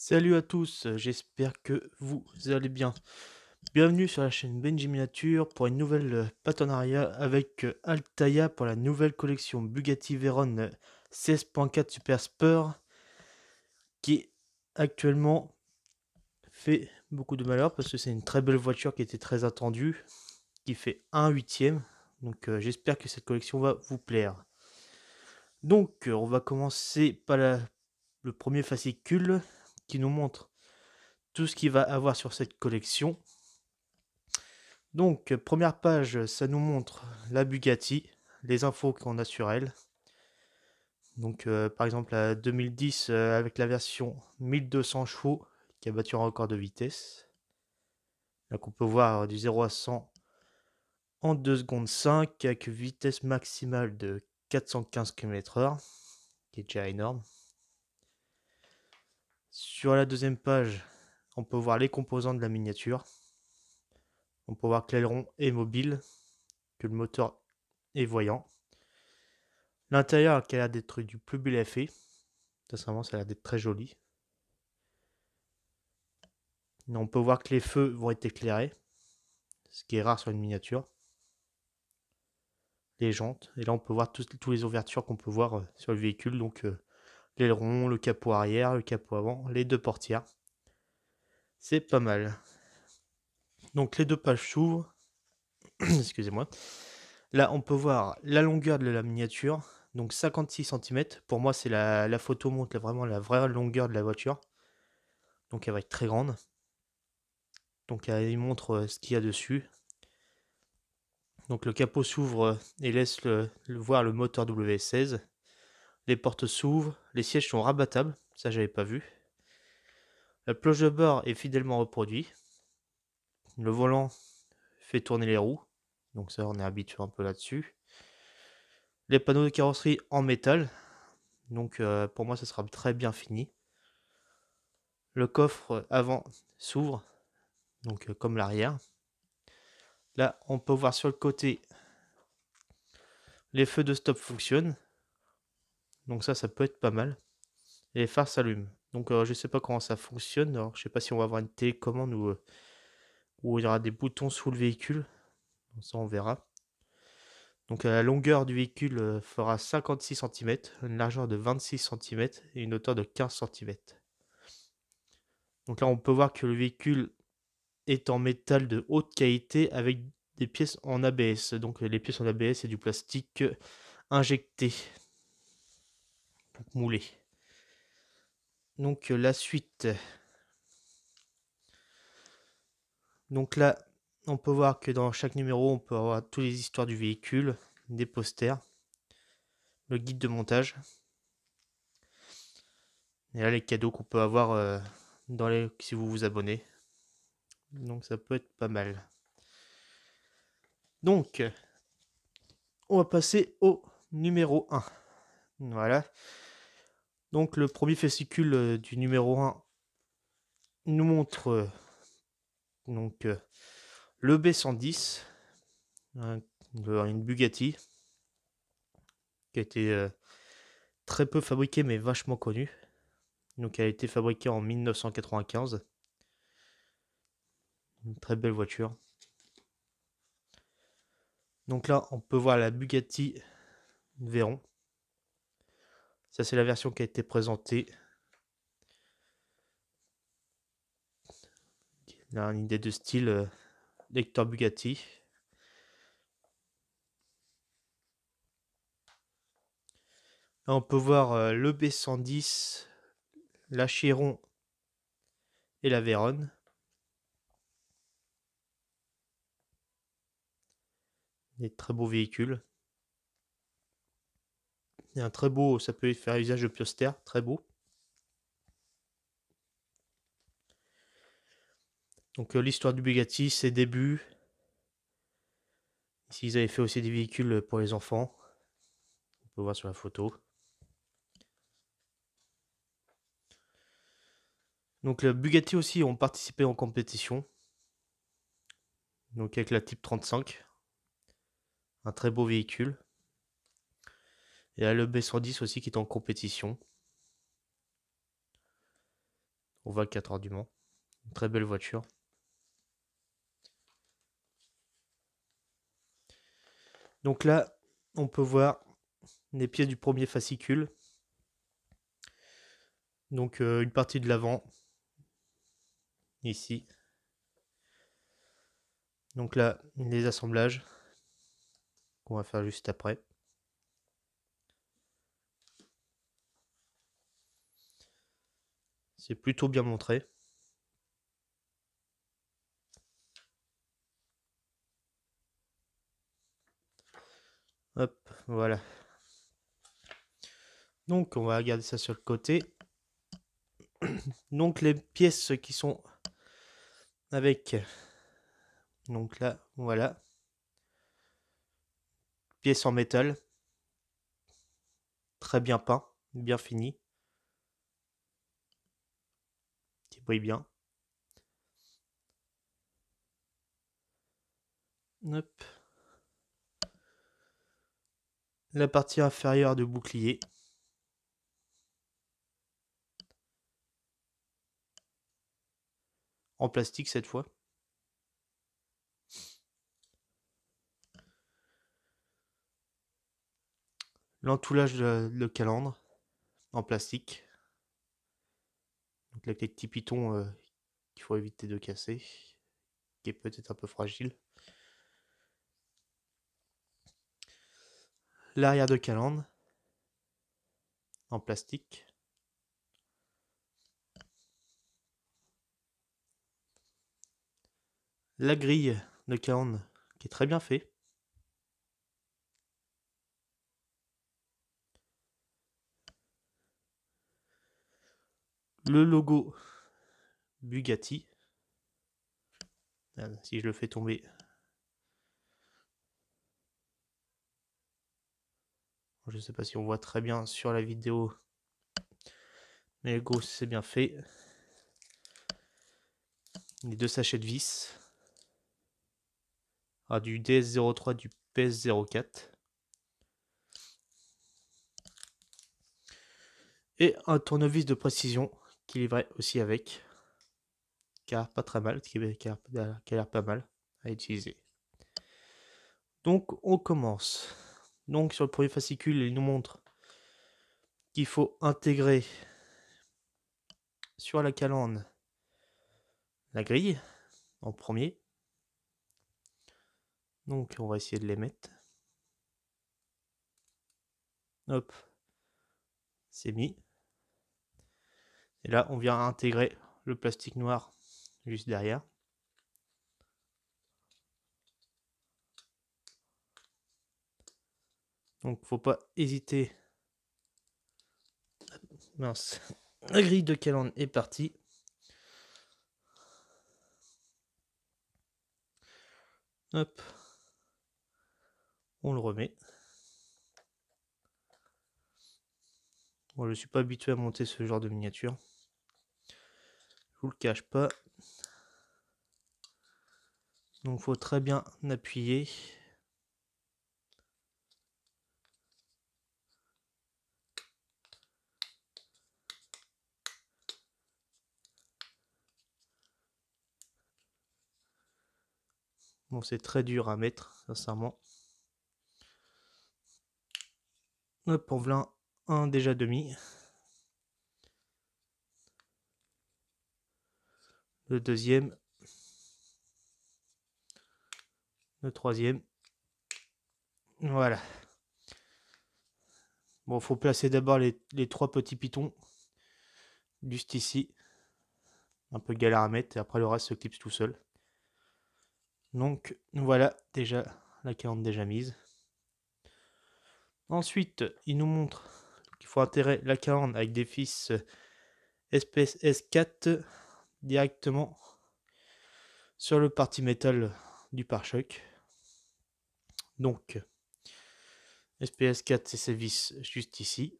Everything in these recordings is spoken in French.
Salut à tous, j'espère que vous allez bien. Bienvenue sur la chaîne Benji Miniature pour une nouvelle partenariat avec Altaïa pour la nouvelle collection Bugatti Veyron 16.4 Super Sport qui actuellement fait beaucoup de malheur parce que c'est une très belle voiture qui était très attendue, qui fait 1/8. Donc j'espère que cette collection va vous plaire. Donc on va commencer par le premier fascicule qui nous montre tout ce qu'il va avoir sur cette collection. Donc, première page, ça nous montre la Bugatti, les infos qu'on a sur elle. Donc, par exemple, la 2010 avec la version 1200 chevaux qui a battu un record de vitesse. Là, qu'on peut voir du 0 à 100 en 2 secondes 5 avec vitesse maximale de 415 km/h, qui est déjà énorme. Sur la deuxième page, on peut voir les composants de la miniature. On peut voir que l'aileron est mobile, que le moteur est voyant. L'intérieur qui a l'air d'être du plus bel effet. Sincèrement, ça a l'air d'être très joli. On peut voir que les feux vont être éclairés, ce qui est rare sur une miniature. Les jantes, et là on peut voir toutes les ouvertures qu'on peut voir sur le véhicule, donc l'aileron, le capot arrière, le capot avant, les deux portières. C'est pas mal. Donc les deux pages s'ouvrent. Excusez-moi. Là on peut voir la longueur de la miniature, donc 56 cm. Pour moi c'est la photo montre vraiment la vraie longueur de la voiture. Donc elle va être très grande. Donc il montre ce qu'il y a dessus. Donc le capot s'ouvre et laisse voir le moteur W16. Les portes s'ouvrent, les sièges sont rabattables, ça j'avais pas vu. La cloche de bord est fidèlement reproduit. Le volant fait tourner les roues, donc ça on est habitué un peu là-dessus. Les panneaux de carrosserie en métal, donc pour moi ça sera très bien fini. Le coffre avant s'ouvre, donc comme l'arrière. Là on peut voir sur le côté les feux de stop fonctionnent, donc ça peut être pas mal. Et les phares s'allument. Donc je sais pas comment ça fonctionne, alors, je sais pas si on va avoir une télécommande ou il y aura des boutons sous le véhicule, ça on verra. Donc la longueur du véhicule fera 56 cm, une largeur de 26 cm et une hauteur de 15 cm. Donc là on peut voir que le véhicule est en métal de haute qualité avec des pièces en ABS. Donc les pièces en ABS c'est du plastique injecté, donc moulé. Donc la suite. Donc là on peut voir que dans chaque numéro on peut avoir toutes les histoires du véhicule, des posters, le guide de montage. Et là, les cadeaux qu'on peut avoir si vous vous abonnez. Donc ça peut être pas mal. Donc, on va passer au numéro 1. Voilà. Donc le premier fascicule du numéro 1 nous montre le B110, une Bugatti, qui a été très peu fabriquée mais vachement connue. Donc elle a été fabriquée en 1995. Une très belle voiture. Donc là, on peut voir la Bugatti Veyron. Ça, c'est la version qui a été présentée. Il a une idée de style lecteur Bugatti. Là, on peut voir le B110, la Chiron et la Veyron. Des très beaux véhicules. Et un très beau, ça peut faire usage de Pioster, très beau. Donc l'histoire du Bugatti, ses débuts. Ici, ils avaient fait aussi des véhicules pour les enfants. On peut voir sur la photo. Donc le Bugatti aussi ont participé en compétition. Donc avec la Type 35. Un très beau véhicule. Et là, le B110 aussi qui est en compétition. au 24 heures du Mans. Une très belle voiture. Donc là, on peut voir les pièces du premier fascicule. Donc une partie de l'avant, ici. Donc là, les assemblages qu'on va faire juste après. C'est plutôt bien montré. Hop, voilà. Donc on va regarder ça sur le côté. Donc les pièces qui sont avec, donc là, voilà, pièces en métal, très bien peint, bien fini, qui brille bien. Hop. La partie inférieure du bouclier. En plastique cette fois. L'entoulage de calandre en plastique. Donc avec les petits pitons qu'il faut éviter de casser, qui est peut-être un peu fragile. L'arrière de calandre en plastique. La grille de calandre qui est très bien fait. Le logo Bugatti. Si je le fais tomber. Je ne sais pas si on voit très bien sur la vidéo. Mais le logo c'est bien fait. Les deux sachets de vis. Ah, du DS03, du PS04. Et un tournevis de précision qui livrait aussi avec. Qui a l'air pas très mal, qui a l'air pas mal à utiliser. Donc on commence. Donc sur le premier fascicule, il nous montre qu'il faut intégrer sur la calandre la grille en premier. Donc on va essayer de les mettre. Hop, c'est mis. Et là on vient intégrer le plastique noir juste derrière. Donc faut pas hésiter. Mince. La grille de calandre est partie. Hop. On le remet. Bon, je suis pas habitué à monter ce genre de miniature. Je vous le cache pas. Donc faut très bien appuyer. Bon, c'est très dur à mettre, sincèrement. Hop, en voilà un déjà demi. Le deuxième. Le troisième. Voilà. Bon, faut placer d'abord les trois petits pitons. Juste ici. Un peu galère à mettre et après le reste se clipse tout seul. Donc voilà, déjà la calandre déjà mise. Ensuite, il nous montre qu'il faut intégrer la calandre avec des fils SPS S4 directement sur le parti métal du pare-choc. Donc SPS 4 c'est ces vis juste ici.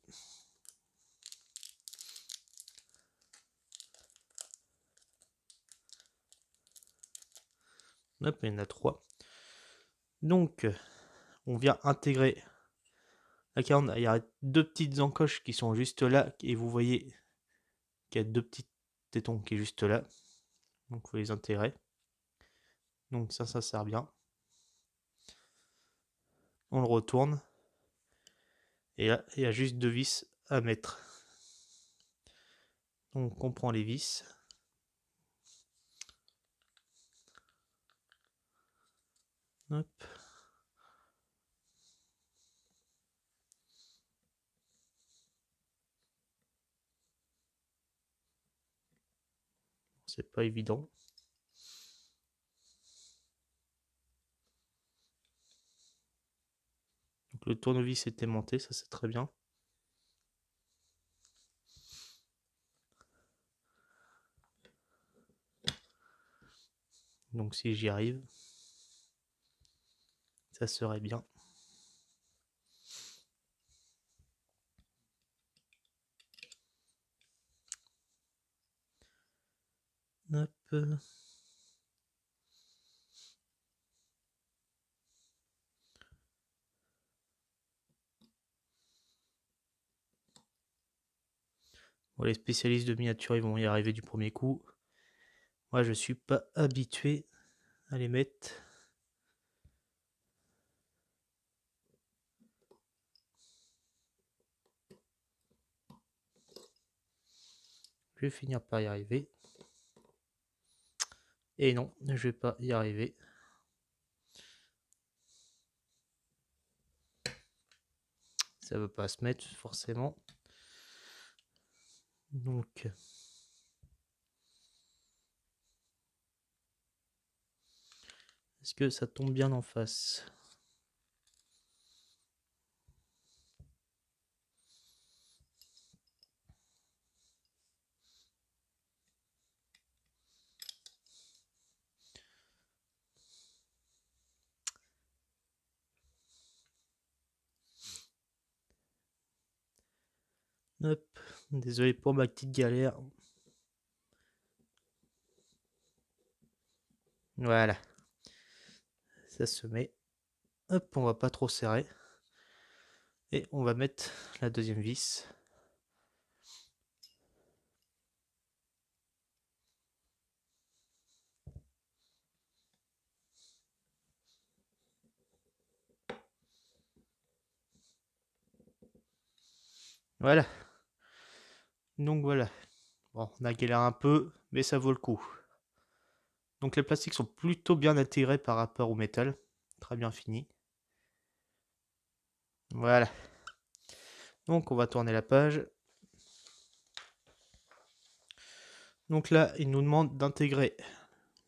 Hop, il y en a 3. Donc on vient intégrer la calandre. Il y a deux petites encoches qui sont juste là et vous voyez qu'il y a deux petites téton qui est juste là. Donc il faut les intégrer. Donc ça sert bien. On le retourne. Et là, il y a juste 2 vis à mettre. Donc on prend les vis. Hop. C'est pas évident. Donc le tournevis est aimanté, ça c'est très bien. Donc si j'y arrive, ça serait bien. Hop. Bon, les spécialistes de miniature, ils vont y arriver du premier coup. Moi, je suis pas habitué à les mettre. Je vais finir par y arriver. Et non, je vais pas y arriver. Ça veut pas se mettre forcément. Donc, est-ce que ça tombe bien en face? Hop, désolé pour ma petite galère. Voilà, ça se met. Hop, on va pas trop serrer. Et on va mettre la deuxième vis. Voilà. Donc voilà. Bon, on a galéré un peu, mais ça vaut le coup. Donc les plastiques sont plutôt bien intégrés par rapport au métal. Très bien fini. Voilà. Donc on va tourner la page. Donc là, il nous demande d'intégrer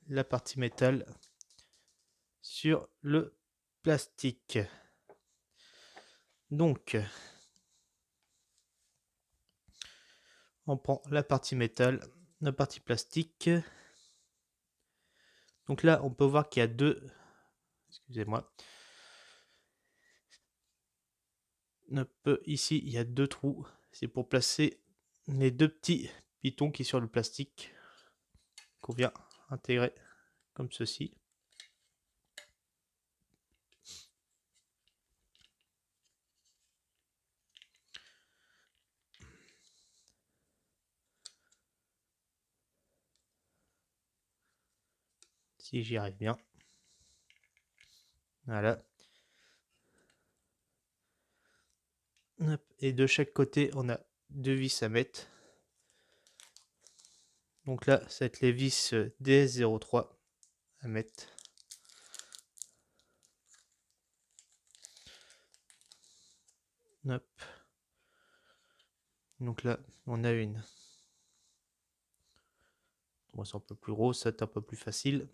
la partie métal sur le plastique. Donc, on prend la partie métal, la partie plastique. Donc là, on peut voir qu'il y a deux... Excusez-moi. Ici, il y a 2 trous. C'est pour placer les 2 petits pitons qui sont sur le plastique qu'on vient intégrer comme ceci. Si j'y arrive bien. Voilà. Et de chaque côté, on a 2 vis à mettre. Donc là, ça va être les vis DS03 à mettre. Hop. Donc là, on a une. Bon, c'est un peu plus gros, c'est un peu plus facile.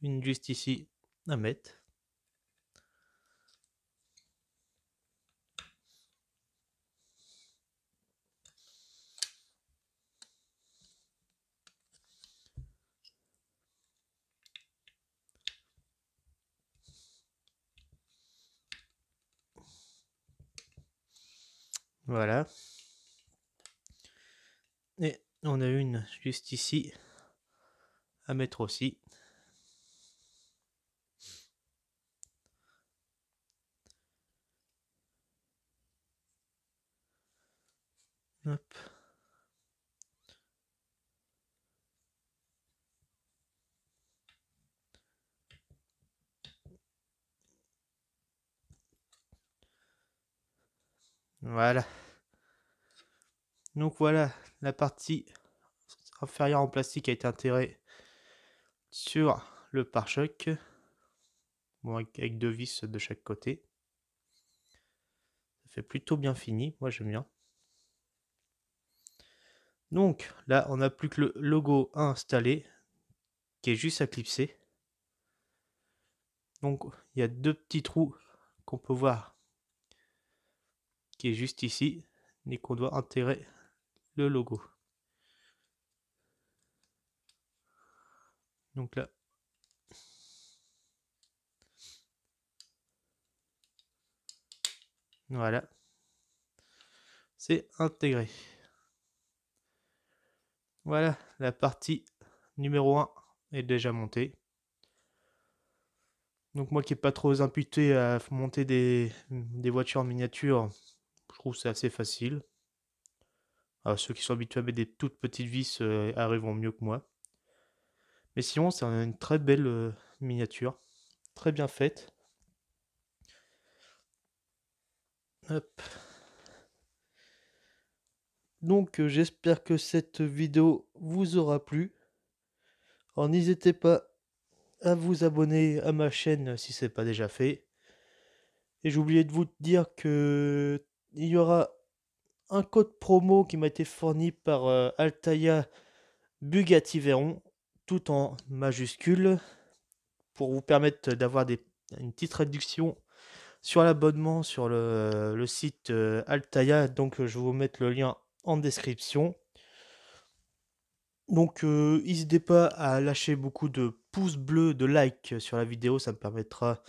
Une juste ici à mettre. Voilà. Et on a une juste ici à mettre aussi. Hop. Voilà. Donc voilà, la partie inférieure en plastique a été intégrée sur le pare-choc. Bon, avec 2 vis de chaque côté. Ça fait plutôt bien fini, moi j'aime bien. Donc là, on n'a plus que le logo à installer, qui est juste à clipser. Donc il y a 2 petits trous qu'on peut voir, qui est juste ici, et qu'on doit intégrer le logo. Donc là, voilà, c'est intégré. Voilà, la partie numéro 1 est déjà montée. Donc moi qui n'ai pas trop imputé à monter des voitures en miniature, je trouve que c'est assez facile. Alors, ceux qui sont habitués à mettre des toutes petites vis arriveront mieux que moi. Mais sinon, c'est une très belle miniature, très bien faite. Hop. Donc j'espère que cette vidéo vous aura plu. Alors n'hésitez pas à vous abonner à ma chaîne si ce n'est pas déjà fait. Et j'ai oublié de vous dire que il y aura un code promo qui m'a été fourni par Altaïa Bugatti Veyron, tout en majuscule, pour vous permettre d'avoir une petite réduction sur l'abonnement sur le site Altaïa. Donc je vais vous mettre le lien en description. Donc n'hésitez pas à lâcher beaucoup de pouces bleus, de likes sur la vidéo, ça me permettra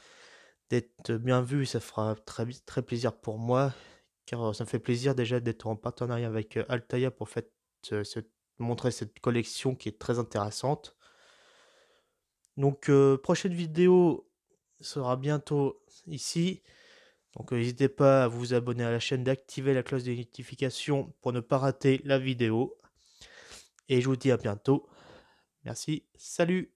d'être bien vu et ça fera très plaisir pour moi, car ça me fait plaisir déjà d'être en partenariat avec Altaïa pour montrer cette collection qui est très intéressante. Donc prochaine vidéo sera bientôt ici. Donc n'hésitez pas à vous abonner à la chaîne, d'activer la cloche de notification pour ne pas rater la vidéo. Et je vous dis à bientôt. Merci, salut!